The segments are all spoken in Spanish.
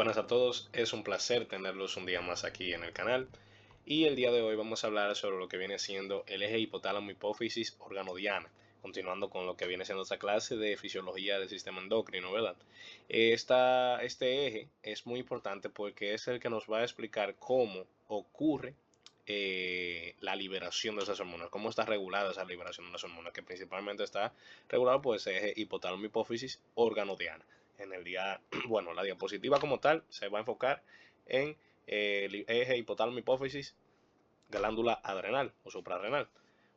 Buenas a todos, es un placer tenerlos un día más aquí en el canal y el día de hoy vamos a hablar sobre lo que viene siendo el eje hipotálamo hipófisis órgano diana, continuando con lo que viene siendo esta clase de fisiología del sistema endocrino, ¿verdad? Este eje es muy importante porque es el que nos va a explicar cómo ocurre la liberación de esas hormonas, cómo está regulada esa liberación de las hormonas, que principalmente está regulado por ese eje hipotálamo hipófisis órgano diana. En el día, bueno, la diapositiva como tal se va a enfocar en el eje hipotálamo hipófisis glándula adrenal o suprarrenal.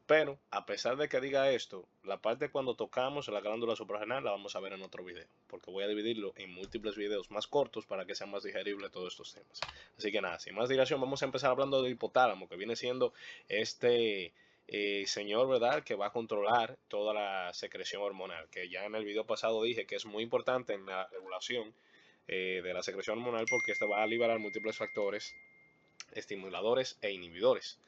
Pero a pesar de que diga esto, la parte cuando tocamos la glándula suprarrenal la vamos a ver en otro video, porque voy a dividirlo en múltiples videos más cortos para que sea más digerible todos estos temas. Así que nada, sin más dilación, vamos a empezar hablando del hipotálamo, que viene siendo este señor, ¿verdad?, que va a controlar toda la secreción hormonal, que ya en el video pasado dije que es muy importante en la regulación de la secreción hormonal porque esto va a liberar múltiples factores estimuladores e inhibidores.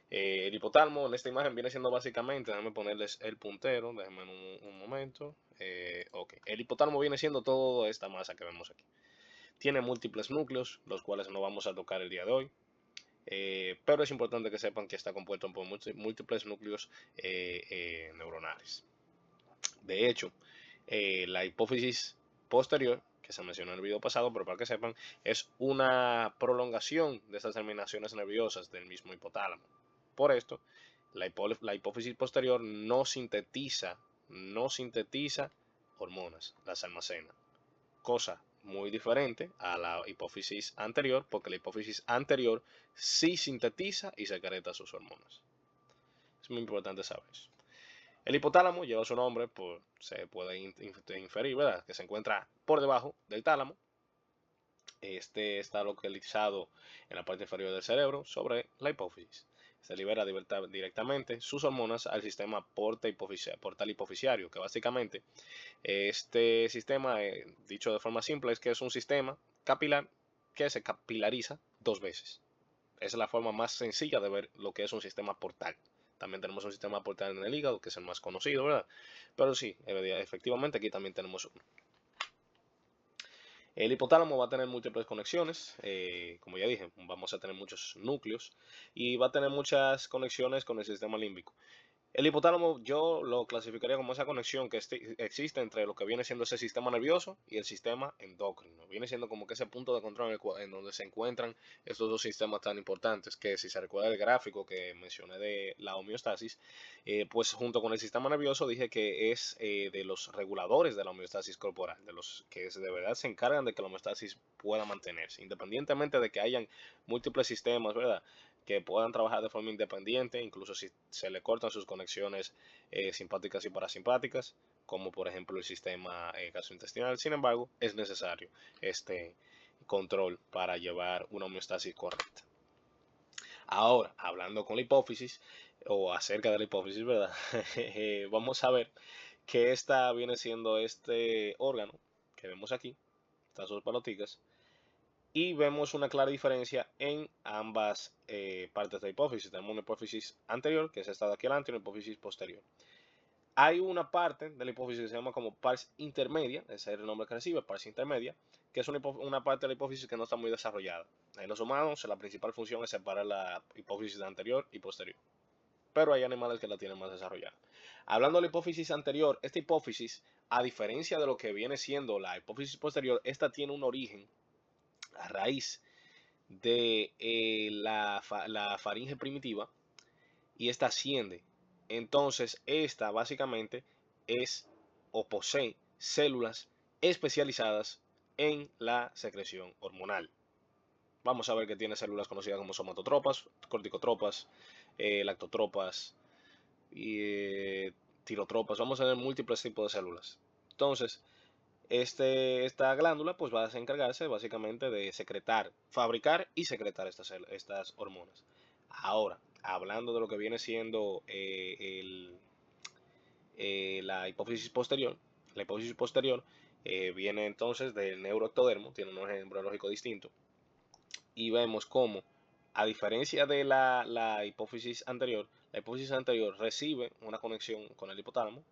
El hipotálamo en esta imagen viene siendo básicamente, déjenme ponerles el puntero, déjenme un momento. Ok, el hipotálamo viene siendo toda esta masa que vemos aquí. Tiene múltiples núcleos, los cuales no vamos a tocar el día de hoy. Pero es importante que sepan que está compuesto por múltiples núcleos neuronales. De hecho, la hipófisis posterior, que se mencionó en el video pasado, pero para que sepan, es una prolongación de esas terminaciones nerviosas del mismo hipotálamo. Por esto, la hipófisis posterior no sintetiza hormonas, las almacena. Cosa muy diferente a la hipófisis anterior, porque la hipófisis anterior sí sintetiza y secreta sus hormonas. Es muy importante saber eso. El hipotálamo lleva su nombre, se puede inferir, ¿verdad?, que se encuentra por debajo del tálamo. Este está localizado en la parte inferior del cerebro, sobre la hipófisis. Se libera directamente sus hormonas al sistema portal hipofisiario, que básicamente este sistema, dicho de forma simple, es que es un sistema capilar que se capilariza dos veces. Esa es la forma más sencilla de ver lo que es un sistema portal. También tenemos un sistema portal en el hígado, que es el más conocido, ¿verdad? Pero sí, efectivamente aquí también tenemos uno. El hipotálamo va a tener múltiples conexiones, como ya dije, vamos a tener muchos núcleos y va a tener muchas conexiones con el sistema límbico. El hipotálamo yo lo clasificaría como esa conexión que existe entre lo que viene siendo ese sistema nervioso y el sistema endocrino. Viene siendo como que ese punto de control en donde se encuentran estos dos sistemas tan importantes, que si se recuerda el gráfico que mencioné de la homeostasis, pues junto con el sistema nervioso dije que es de los reguladores de la homeostasis corporal, de los que de verdad se encargan de que la homeostasis pueda mantenerse, independientemente de que hayan múltiples sistemas, ¿verdad?, que puedan trabajar de forma independiente, incluso si se le cortan sus conexiones simpáticas y parasimpáticas, como por ejemplo el sistema gastrointestinal. Sin embargo, es necesario este control para llevar una homeostasis correcta. Ahora, hablando con la hipófisis, o acerca de la hipófisis, ¿verdad? Vamos a ver que esta viene siendo este órgano que vemos aquí, estas dos paloticas, y vemos una clara diferencia en ambas partes de la hipófisis. Tenemos una hipófisis anterior, que es esta de aquí adelante, y una hipófisis posterior. Hay una parte de la hipófisis que se llama como pars intermedia, ese es el nombre que recibe, pars intermedia, que es una parte de la hipófisis que no está muy desarrollada. En los humanos, la principal función es separar la hipófisis anterior y posterior, pero hay animales que la tienen más desarrollada. Hablando de la hipófisis anterior, esta hipófisis, a diferencia de lo que viene siendo la hipófisis posterior, esta tiene un origen a raíz de la faringe primitiva, y esta asciende. Entonces, esta básicamente es o posee células especializadas en la secreción hormonal. Vamos a ver que tiene células conocidas como somatotropas, corticotropas, lactotropas y tirotropas. Vamos a ver múltiples tipos de células. Entonces, esta glándula pues va a encargarse básicamente de secretar, fabricar y secretar estas hormonas. Ahora, hablando de lo que viene siendo la hipófisis posterior viene entonces del neuroectodermo, tiene un origen embriológico distinto, y vemos cómo, a diferencia de la hipófisis anterior, la hipófisis anterior recibe una conexión con el hipotálamo,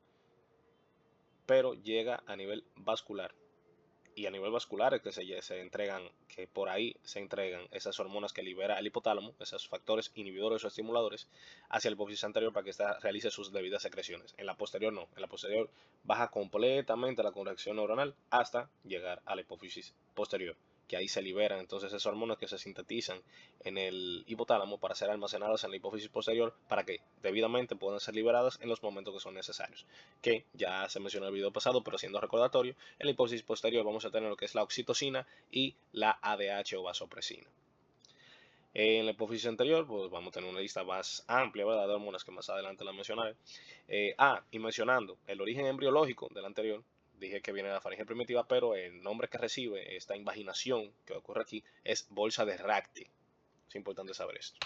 pero llega a nivel vascular y a nivel vascular es que se entregan, que por ahí se entregan esas hormonas que libera el hipotálamo, esos factores inhibidores o estimuladores, hacia el hipófisis anterior para que ésta realice sus debidas secreciones. En la posterior no, en la posterior baja completamente la conexión neuronal hasta llegar a la hipófisis posterior, que ahí se liberan entonces esas hormonas que se sintetizan en el hipotálamo para ser almacenadas en la hipófisis posterior para que debidamente puedan ser liberadas en los momentos que son necesarios. Que ya se mencionó en el video pasado, pero siendo recordatorio, en la hipófisis posterior vamos a tener lo que es la oxitocina y la ADH o vasopresina. En la hipófisis anterior, pues vamos a tener una lista más amplia, ¿verdad?, de hormonas que más adelante las mencionaré. Y mencionando el origen embriológico del anterior, dije que viene de la faringe primitiva, pero el nombre que recibe esta invaginación que ocurre aquí es bolsa de Racti. Es importante saber esto.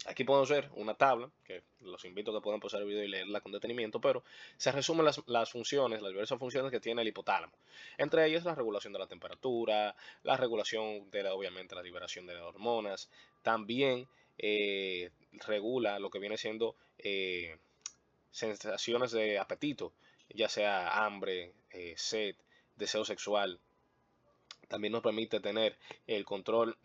Aquí podemos ver una tabla, que los invito a que puedan pausar el video y leerla con detenimiento, pero se resumen las funciones, las diversas funciones que tiene el hipotálamo. Entre ellas la regulación de la temperatura, la regulación de, obviamente, la liberación de las hormonas. También regula lo que viene siendo sensaciones de apetito, ya sea hambre, sed, deseo sexual. También nos permite tener el control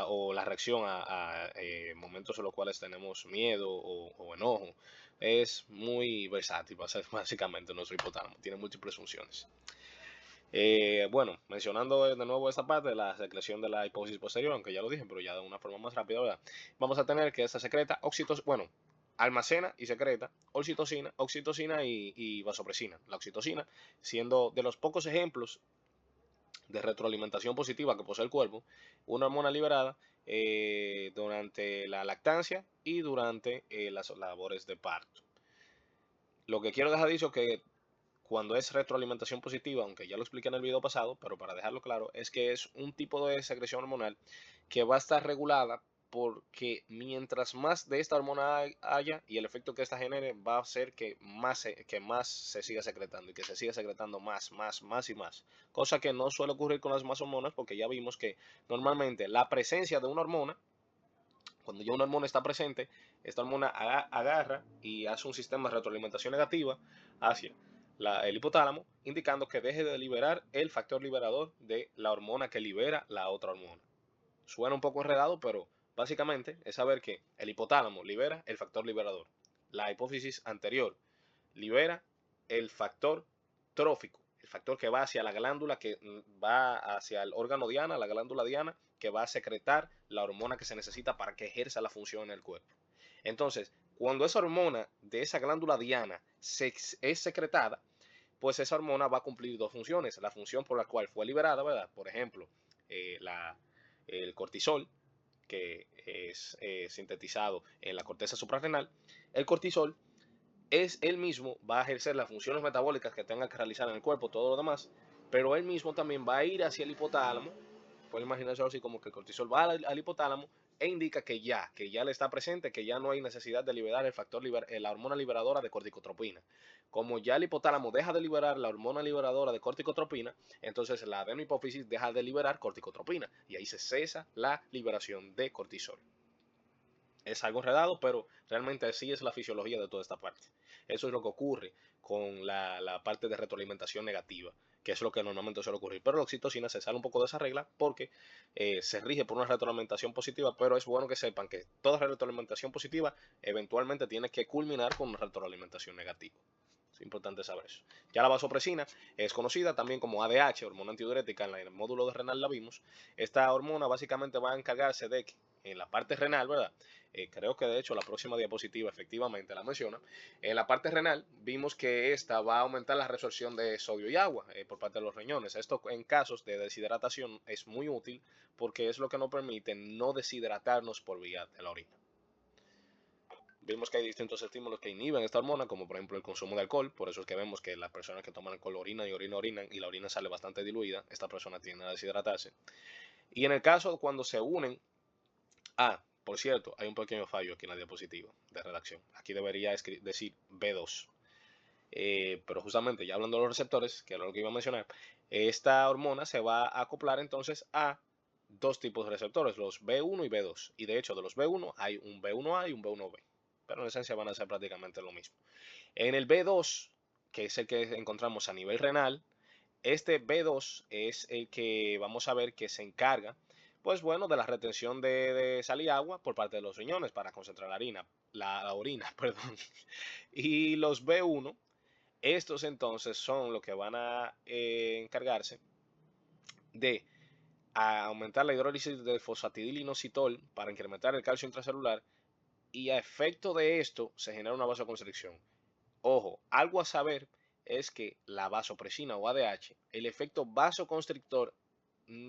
o la reacción a momentos en los cuales tenemos miedo o enojo. Es muy versátil, básicamente, nuestro hipotálamo. Tiene múltiples funciones. Bueno, mencionando de nuevo esta parte de la secreción de la hipófisis posterior, aunque ya lo dije, pero ya de una forma más rápida, ¿verdad? Vamos a tener que esta secreta oxitocina, almacena y secreta oxitocina y vasopresina. La oxitocina siendo de los pocos ejemplos de retroalimentación positiva que posee el cuerpo, una hormona liberada durante la lactancia y durante las labores de parto. Lo que quiero dejar dicho que cuando es retroalimentación positiva, aunque ya lo expliqué en el video pasado, pero para dejarlo claro, es que es un tipo de secreción hormonal que va a estar regulada porque mientras más de esta hormona haya y el efecto que esta genere va a hacer que más se siga secretando y que se siga secretando más y más. Cosa que no suele ocurrir con las más hormonas porque ya vimos que normalmente la presencia de una hormona, cuando ya una hormona está presente, esta hormona agarra y hace un sistema de retroalimentación negativa hacia el hipotálamo, indicando que deje de liberar el factor liberador de la hormona que libera la otra hormona. Suena un poco enredado, pero básicamente es saber que el hipotálamo libera el factor liberador. La hipófisis anterior libera el factor trófico, el factor que va hacia la glándula, que va hacia el órgano diana, la glándula diana, que va a secretar la hormona que se necesita para que ejerza la función en el cuerpo. Entonces, cuando esa hormona de esa glándula diana es secretada, pues esa hormona va a cumplir dos funciones. La función por la cual fue liberada, ¿verdad? Por ejemplo, el cortisol, que es sintetizado en la corteza suprarrenal. El cortisol es él mismo, va a ejercer las funciones metabólicas que tenga que realizar en el cuerpo, todo lo demás, pero él mismo también va a ir hacia el hipotálamo. Pueden imaginarse así como que el cortisol va al hipotálamo e indica que ya le está presente, que ya no hay necesidad de liberar el factor, la hormona liberadora de corticotropina. Como ya el hipotálamo deja de liberar la hormona liberadora de corticotropina, entonces la adenohipófisis deja de liberar corticotropina y ahí se cesa la liberación de cortisol. Es algo enredado, pero realmente así es la fisiología de toda esta parte. Eso es lo que ocurre con la parte de retroalimentación negativa, que es lo que normalmente suele ocurrir. Pero la oxitocina se sale un poco de esa regla porque se rige por una retroalimentación positiva, pero es bueno que sepan que toda retroalimentación positiva eventualmente tiene que culminar con una retroalimentación negativa. Es importante saber eso. Ya la vasopresina es conocida también como ADH, hormona antidiurética, en el módulo de renal la vimos. Esta hormona básicamente va a encargarse de que en la parte renal, ¿verdad? Creo que de hecho la próxima diapositiva efectivamente la menciona. En la parte renal vimos que esta va a aumentar la resorción de sodio y agua por parte de los riñones. Esto en casos de deshidratación es muy útil porque es lo que nos permite no deshidratarnos por vía de la orina. Vimos que hay distintos estímulos que inhiben esta hormona, como por ejemplo el consumo de alcohol. Por eso es que vemos que las personas que toman alcohol orinan y la orina sale bastante diluida. Esta persona tiende a deshidratarse. Y en el caso cuando se unen por cierto, hay un pequeño fallo aquí en la diapositiva de redacción. Aquí debería decir B2. Pero justamente ya hablando de los receptores, que era lo que iba a mencionar, esta hormona se va a acoplar entonces a dos tipos de receptores, los B1 y B2. Y de hecho de los B1 hay un B1A y un B1B. Pero en esencia van a ser prácticamente lo mismo. En el B2, que es el que encontramos a nivel renal, Este B2 es el que vamos a ver que se encarga, pues bueno, de la retención de sal y agua por parte de los riñones para concentrar la orina, perdón. Y los B1, estos entonces son los que van a encargarse de aumentar la hidrólisis del fosfatidilinositol para incrementar el calcio intracelular, y a efecto de esto se genera una vasoconstricción. Ojo, algo a saber es que la vasopresina o ADH, el efecto vasoconstrictor,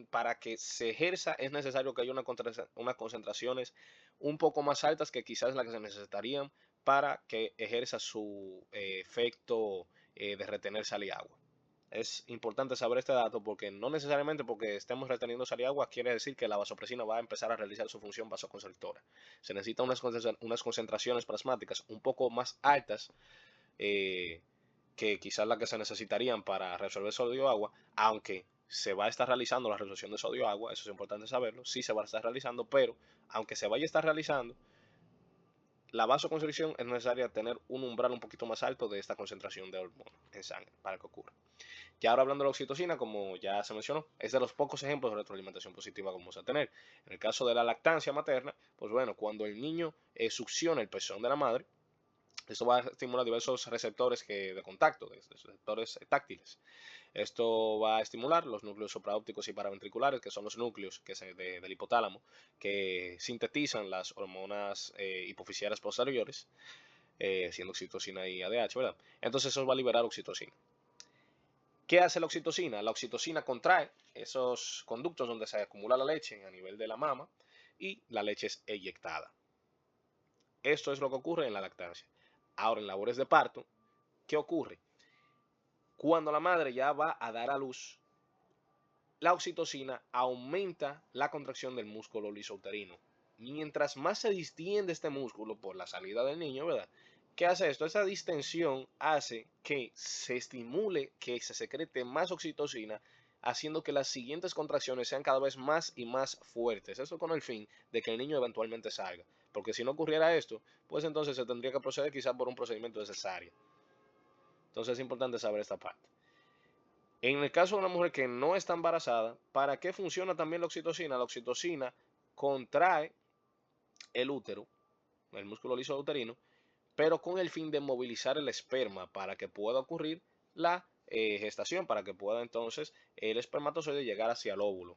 para que se ejerza es necesario que haya unas concentraciones un poco más altas que quizás las que se necesitarían para que ejerza su efecto de retener sal y agua. Es importante saber este dato porque no necesariamente porque estemos reteniendo sal y agua quiere decir que la vasopresina va a empezar a realizar su función vasoconstrictora. Se necesitan unas concentraciones plasmáticas un poco más altas eh, que quizás las que se necesitarían para resolver sodio-agua, aunque se va a estar realizando la resolución de sodio-agua, eso es importante saberlo, sí se va a estar realizando, pero aunque se vaya a estar realizando, la vasoconstricción es necesaria tener un umbral un poquito más alto de esta concentración de hormona en sangre para que ocurra. Ya ahora hablando de la oxitocina, como ya se mencionó, es de los pocos ejemplos de retroalimentación positiva que vamos a tener. En el caso de la lactancia materna, pues bueno, cuando el niño succiona el pezón de la madre, esto va a estimular diversos receptores de contacto, de receptores táctiles. Esto va a estimular los núcleos supraópticos y paraventriculares, que son los núcleos del hipotálamo, que sintetizan las hormonas hipofisiarias posteriores, siendo oxitocina y ADH, ¿verdad? Entonces eso va a liberar oxitocina. ¿Qué hace la oxitocina? La oxitocina contrae esos conductos donde se acumula la leche a nivel de la mama y la leche es eyectada. Esto es lo que ocurre en la lactancia. Ahora, en labores de parto, ¿qué ocurre? Cuando la madre ya va a dar a luz, la oxitocina aumenta la contracción del músculo lisouterino. Mientras más se distiende este músculo por la salida del niño, ¿verdad? ¿Qué hace esto? Esa distensión hace que se estimule, que se secrete más oxitocina, haciendo que las siguientes contracciones sean cada vez más y más fuertes. Eso con el fin de que el niño eventualmente salga. Porque si no ocurriera esto, pues entonces se tendría que proceder quizás por un procedimiento de cesárea. Entonces es importante saber esta parte. En el caso de una mujer que no está embarazada, ¿para qué funciona también la oxitocina? La oxitocina contrae el útero, el músculo liso uterino, pero con el fin de movilizar el esperma para que pueda ocurrir la gestación, para que pueda entonces el espermatozoide llegar hacia el óvulo,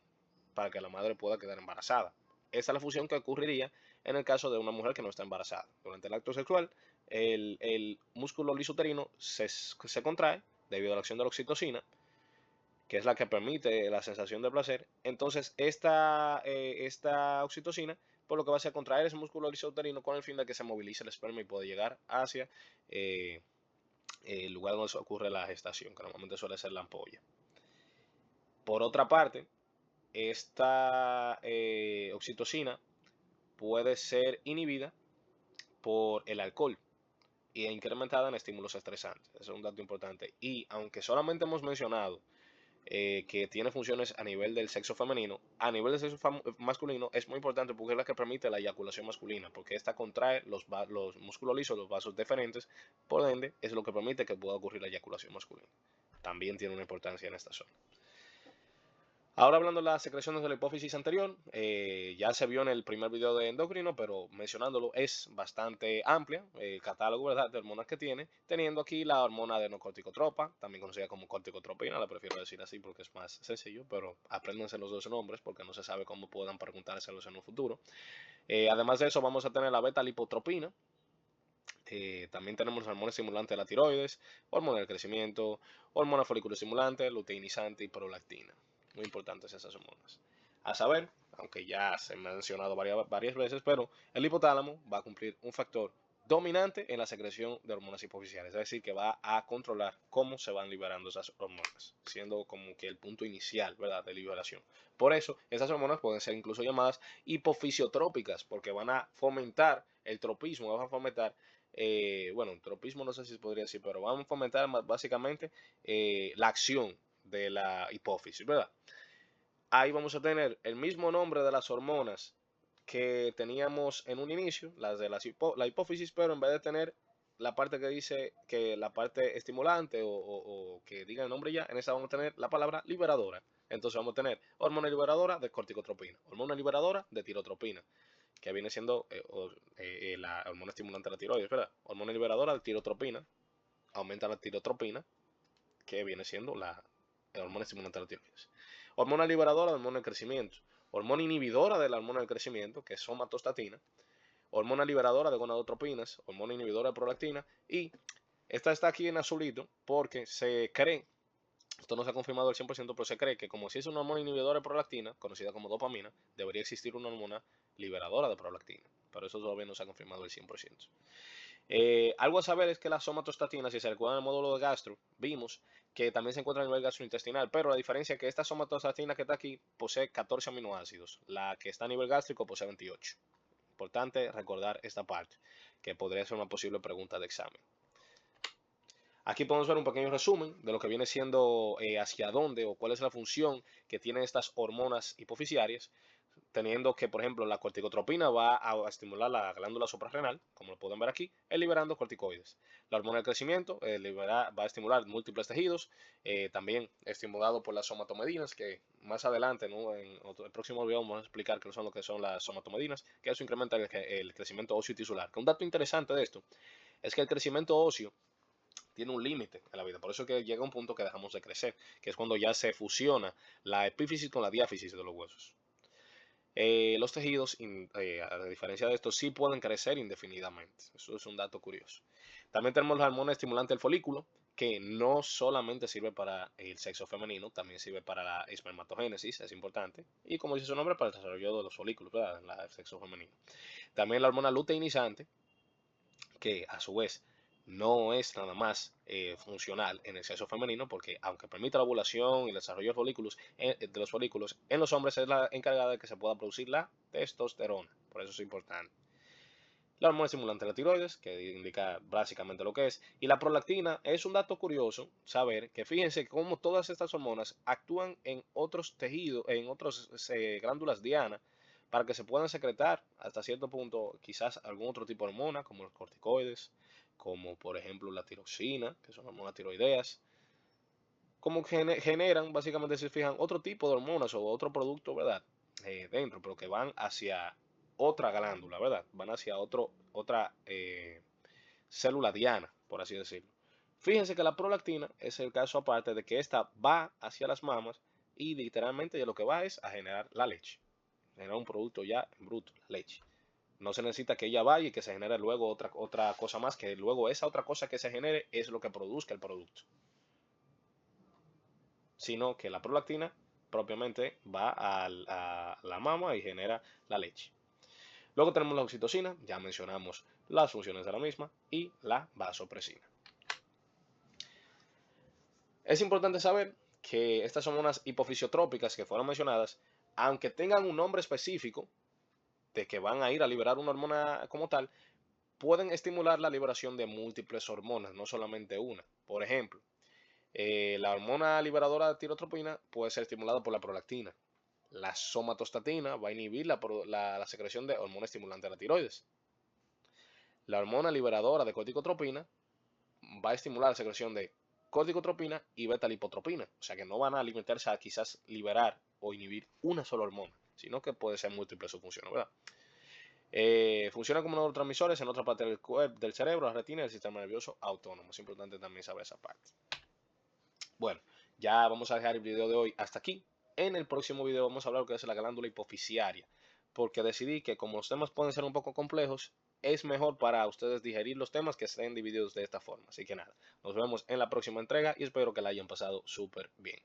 para que la madre pueda quedar embarazada. Esa es la función que ocurriría en el caso de una mujer que no está embarazada. Durante el acto sexual, el músculo lisouterino se contrae debido a la acción de la oxitocina, que es la que permite la sensación de placer. Entonces, esta oxitocina, por lo que va a hacer contraer ese músculo lisouterino con el fin de que se movilice el esperma y pueda llegar hacia el lugar donde ocurre la gestación, que normalmente suele ser la ampolla. Por otra parte, esta oxitocina puede ser inhibida por el alcohol y incrementada en estímulos estresantes. Eso es un dato importante. Y aunque solamente hemos mencionado que tiene funciones a nivel del sexo femenino, a nivel del sexo masculino es muy importante porque es la que permite la eyaculación masculina, porque esta contrae los músculos lisos, los vasos deferentes, por ende es lo que permite que pueda ocurrir la eyaculación masculina. También tiene una importancia en esta zona. Ahora hablando de las secreciones de la hipófisis anterior, ya se vio en el primer video de endocrino, pero mencionándolo es bastante amplia el catálogo, ¿verdad?, de hormonas que tiene, teniendo aquí la hormona adenocorticotropa, también conocida como corticotropina, la prefiero decir así porque es más sencillo, pero apréndanse los dos nombres porque no se sabe cómo puedan preguntárselos en un futuro. Además de eso vamos a tener la beta-lipotropina. También tenemos hormona estimulante de la tiroides, hormona del crecimiento, hormona folículo estimulante, luteinizante y prolactina. Muy importantes esas hormonas. A saber, aunque ya se me ha mencionado varias veces, pero el hipotálamo va a cumplir un factor dominante en la secreción de hormonas hipofisiales, es decir, que va a controlar cómo se van liberando esas hormonas, siendo como que el punto inicial, ¿verdad?, de liberación. Por eso, esas hormonas pueden ser incluso llamadas hipofisiotrópicas, porque van a fomentar el tropismo, van a fomentar bueno, tropismo no sé si se podría decir, pero vamos a fomentar básicamente la acción de la hipófisis, ¿verdad? Ahí vamos a tener el mismo nombre de las hormonas que teníamos en un inicio, las de la hipófisis, pero en vez de tener la parte que dice que la parte estimulante o que diga el nombre ya, en esa vamos a tener la palabra liberadora. Entonces vamos a tener hormona liberadora de corticotropina, hormona liberadora de tirotropina, que viene siendo la hormona estimulante de la tiroides, ¿verdad? Hormona liberadora de tirotropina, aumenta la tirotropina, que viene siendo la hormona estimulante de la tiroides. Hormona liberadora de hormona del crecimiento, hormona inhibidora de la hormona del crecimiento, que es somatostatina, hormona liberadora de gonadotropinas, hormona inhibidora de prolactina, y esta está aquí en azulito porque se cree, esto no se ha confirmado al 100%, pero se cree que como si es una hormona inhibidora de prolactina, conocida como dopamina, debería existir una hormona liberadora de prolactina, pero eso todavía no se ha confirmado al 100%. Algo a saber es que la somatostatina, si se recuerda en el módulo de gastro, vimos que también se encuentra a nivel gastrointestinal, pero la diferencia es que esta somatostatina que está aquí posee 14 aminoácidos, la que está a nivel gástrico posee 28. Importante recordar esta parte, que podría ser una posible pregunta de examen. Aquí podemos ver un pequeño resumen de lo que viene siendo hacia dónde o cuál es la función que tienen estas hormonas hipofisiarias, teniendo que, por ejemplo, la corticotropina va a estimular la glándula suprarrenal, como lo pueden ver aquí, liberando corticoides. La hormona del crecimiento va a estimular múltiples tejidos, también estimulado por las somatomedinas, que más adelante, ¿no? En el próximo video vamos a explicar qué son lo que son las somatomedinas, que eso incrementa el crecimiento óseo y tisular. Que un dato interesante de esto es que el crecimiento óseo tiene un límite en la vida, por eso que llega un punto que dejamos de crecer, que es cuando ya se fusiona la epífisis con la diáfisis de los huesos. Los tejidos, a diferencia de esto, sí pueden crecer indefinidamente. Eso es un dato curioso. También tenemos la hormona estimulante del folículo, que no solamente sirve para el sexo femenino, también sirve para la espermatogénesis, es importante. Y como dice su nombre, para el desarrollo de los folículos, ¿verdad? El sexo femenino. También la hormona luteinizante, que a su vez no es nada más funcional en el sexo femenino, porque aunque permite la ovulación y el desarrollo de los folículos, en los hombres es la encargada de que se pueda producir la testosterona. Por eso es importante. La hormona estimulante de la tiroides, que indica básicamente lo que es, y la prolactina es un dato curioso saber que fíjense cómo todas estas hormonas actúan en otros tejidos, en otras glándulas diana, para que se puedan secretar hasta cierto punto quizás algún otro tipo de hormona, como los corticoides, como por ejemplo la tiroxina, que son hormonas tiroideas, como generan, básicamente se fijan, otro tipo de hormonas o otro producto, ¿verdad? Dentro, pero que van hacia otra glándula, ¿verdad? Van hacia otra célula diana, por así decirlo. Fíjense que la prolactina es el caso aparte de que esta va hacia las mamas y literalmente de lo que va es a generar la leche. Generar un producto ya en bruto, la leche. No se necesita que ella vaya y que se genere luego otra cosa más, que luego esa otra cosa que se genere es lo que produzca el producto. Sino que la prolactina propiamente va a la mama y genera la leche. Luego tenemos la oxitocina, ya mencionamos las funciones de la misma, y la vasopresina. Es importante saber que estas hormonas hipofisiotrópicas que fueron mencionadas, aunque tengan un nombre específico de que van a ir a liberar una hormona como tal, pueden estimular la liberación de múltiples hormonas, no solamente una. Por ejemplo, la hormona liberadora de tirotropina puede ser estimulada por la prolactina. La somatostatina va a inhibir la secreción de hormona estimulante de la tiroides. La hormona liberadora de corticotropina va a estimular la secreción de corticotropina y beta-lipotropina. O sea que no van a limitarse a quizás liberar o inhibir una sola hormona, sino que puede ser múltiple su función, ¿verdad? Funciona como neurotransmisores en otra parte del cerebro, la retina y el sistema nervioso autónomo. Es importante también saber esa parte. Bueno, ya vamos a dejar el video de hoy hasta aquí. En el próximo video vamos a hablar de lo que es la glándula hipofisiaria, porque decidí que como los temas pueden ser un poco complejos, es mejor para ustedes digerir los temas que estén divididos de esta forma. Así que nada, nos vemos en la próxima entrega y espero que la hayan pasado súper bien.